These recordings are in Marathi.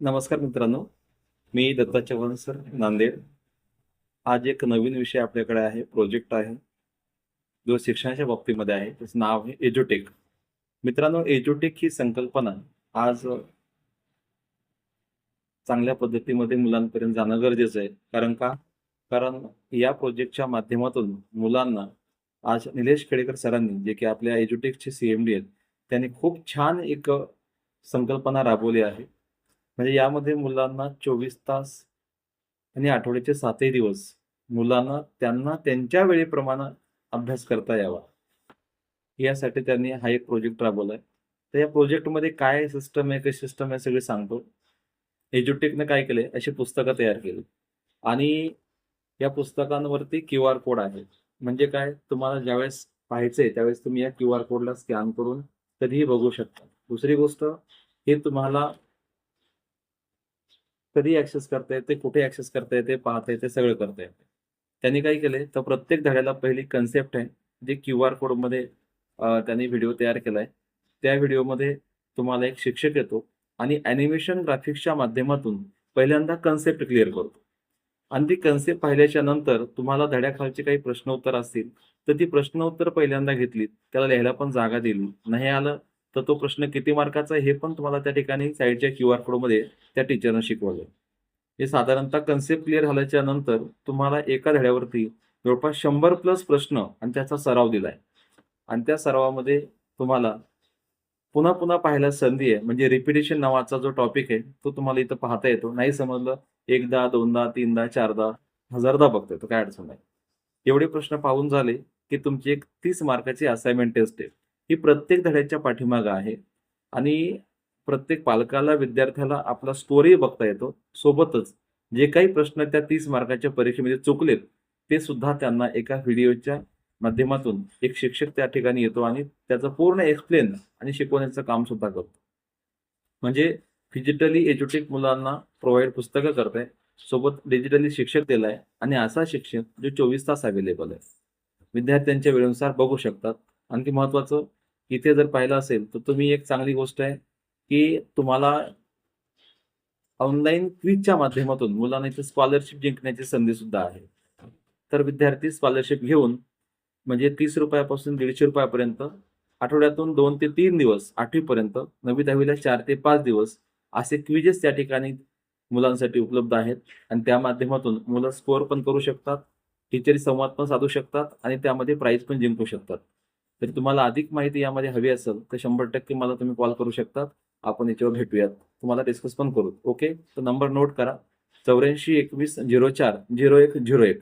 नमस्कार मित्रांनो, मी दत्ता चव्हाण सर, नांदेड. आज एक नवीन विषय आपल्याकडे आहे, प्रोजेक्ट आहे, जो शिक्षणाच्या बाबतीमध्ये आहे. त्याचं नाव आहे एज्युटेक. मित्रांनो, एज्युटेक ही संकल्पना आज चांगल्या पद्धतीमध्ये मुलांपर्यंत जाणं गरजेचं आहे. कारण या प्रोजेक्टच्या माध्यमातून मुलांना आज निलेश खेडेकर सरांनी, जे की आपल्या एज्युटेकचे CMD आहेत, त्यांनी खूप छान एक संकल्पना राबवली आहे. म्हणजे यामध्ये मुलांना 24 तास आणि आठवड्याचे 7ही दिवस मुलांना त्यांना त्यांच्या वेळेप्रमाणे अभ्यास करता यावा, यासाठी त्यांनी हा एक प्रोजेक्ट राबवलाय. तर या प्रोजेक्टमध्ये काय सिस्टम आहे, कशी सिस्टम आहे, सगळे सांगतो. एज्युटेकने काय केलंय, अशी पुस्तकं तयार केली आणि या पुस्तकांवरती QR कोड आहे. म्हणजे काय, तुम्हाला ज्यावेळेस पाहायचंय त्यावेळेस तुम्ही या QR कोडला स्कॅन करून कधीही बघू शकता. दुसरी गोष्ट, हे तुम्हाला कधी ऍक्सेस करता येते, कुठे ऍक्सेस करता येते, पाहता येते, सगळं करता येते. त्यांनी काय केलंय, तर प्रत्येक धड्याला पहिली कन्सेप्ट आहे, जे QR कोडमध्ये त्यांनी व्हिडिओ तयार केलाय. त्या व्हिडिओमध्ये तुम्हाला एक शिक्षक येतो आणि ॲनिमेशन ग्राफिक्सच्या माध्यमातून पहिल्यांदा कन्सेप्ट क्लिअर करतो. आणि ती कन्सेप्ट पाहिल्याच्या नंतर तुम्हाला धड्याखालचे काही प्रश्न उत्तर असतील, तर ती प्रश्न उत्तर पहिल्यांदा घेतलीत, त्याला लिहायला पण जागा दिली. नाही आलं तर तो प्रश्न किती मार्काचा आहे हे पण तुम्हाला त्या ठिकाणी साईडच्या QR कोडमध्ये त्या टीचरनं शिकवलं. हे साधारणतः कन्सेप्ट क्लिअर झाल्याच्या नंतर तुम्हाला एका धड्यावरती जवळपास 100 प्लस प्रश्न आणि त्याचा सराव दिलाय. आणि त्या सरावामध्ये तुम्हाला पुन्हा पुन्हा पाहायला संधी आहे. म्हणजे रिपिटिशन नावाचा जो टॉपिक आहे, तो तुम्हाला इथं पाहता येतो. नाही समजलं, एकदा, दोनदा, तीनदा, चारदा, हजारदा बघता येतो. काही अडचण नाही. एवढे प्रश्न पाहून झाले, की तुमची एक 30 मार्काची असाइनमेंट टेस्ट आहे. ही प्रत्येक धड्याच्या पाठीमागं आहे आणि प्रत्येक पालकाला, विद्यार्थ्याला आपला स्कोरही बघता येतो. सोबतच जे काही प्रश्न त्या 30 मार्काच्या परीक्षेमध्ये चुकलेत, ते सुद्धा त्यांना एका व्हिडिओच्या माध्यमातून एक शिक्षक त्या ठिकाणी येतो आणि त्याचं पूर्ण एक्सप्लेन आणि शिकवण्याचं काम सुद्धा करतो. म्हणजे डिजिटली एज्युटेक मुलांना प्रोव्हाइड पुस्तकं करताय, सोबत डिजिटली शिक्षक दिलाय आणि असा शिक्षक जो 24 तास अवेलेबल आहे. विद्यार्थ्यांच्या वेळेनुसार बघू शकतात. आणखी महत्त्वाचं, इथे जर पाहिलं असेल तर तुम्ही एक चांगली गोष्ट आहे, की तुम्हाला ऑनलाईन क्विजच्या माध्यमातून मुलांना इथे स्कॉलरशिप जिंकण्याची संधी सुद्धा आहे. तर विद्यार्थी स्कॉलरशिप घेऊन म्हणजे ₹30 पासून ₹150 पर्यंत आठवड्यातून 2 ते 3 दिवस 8वी पर्यंत, 9वी 10वीला 4 ते 5 दिवस असे क्विजेस त्या ठिकाणी मुलांसाठी उपलब्ध आहेत आणि त्या माध्यमातून मुलं स्कोअर पण करू शकतात, टीचरशी संवाद पण साधू शकतात आणि त्यामध्ये प्राइज पण जिंकू शकतात. तर तुम्हाला अधिक माहिती यामध्ये हवी असेल तर 100% मला तुम्ही कॉल करू शकतात. आपण याच्यावर भेटूयात. तुम्हाला डिस्कस पण करू. ओके? तर नंबर नोट करा. 84 21 04 0101.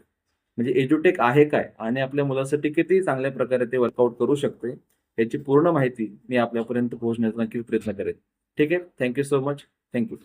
म्हणजे एज्युटेक आहे काय आणि आपल्या मुलासाठी किती चांगल्या प्रकारे ते वर्कआउट करू शकते, याची पूर्ण माहिती मी आपल्यापर्यंत पोहोचण्याचा नक्कीच प्रयत्न करेन. ठीक आहे? Thank you so much. Thank you.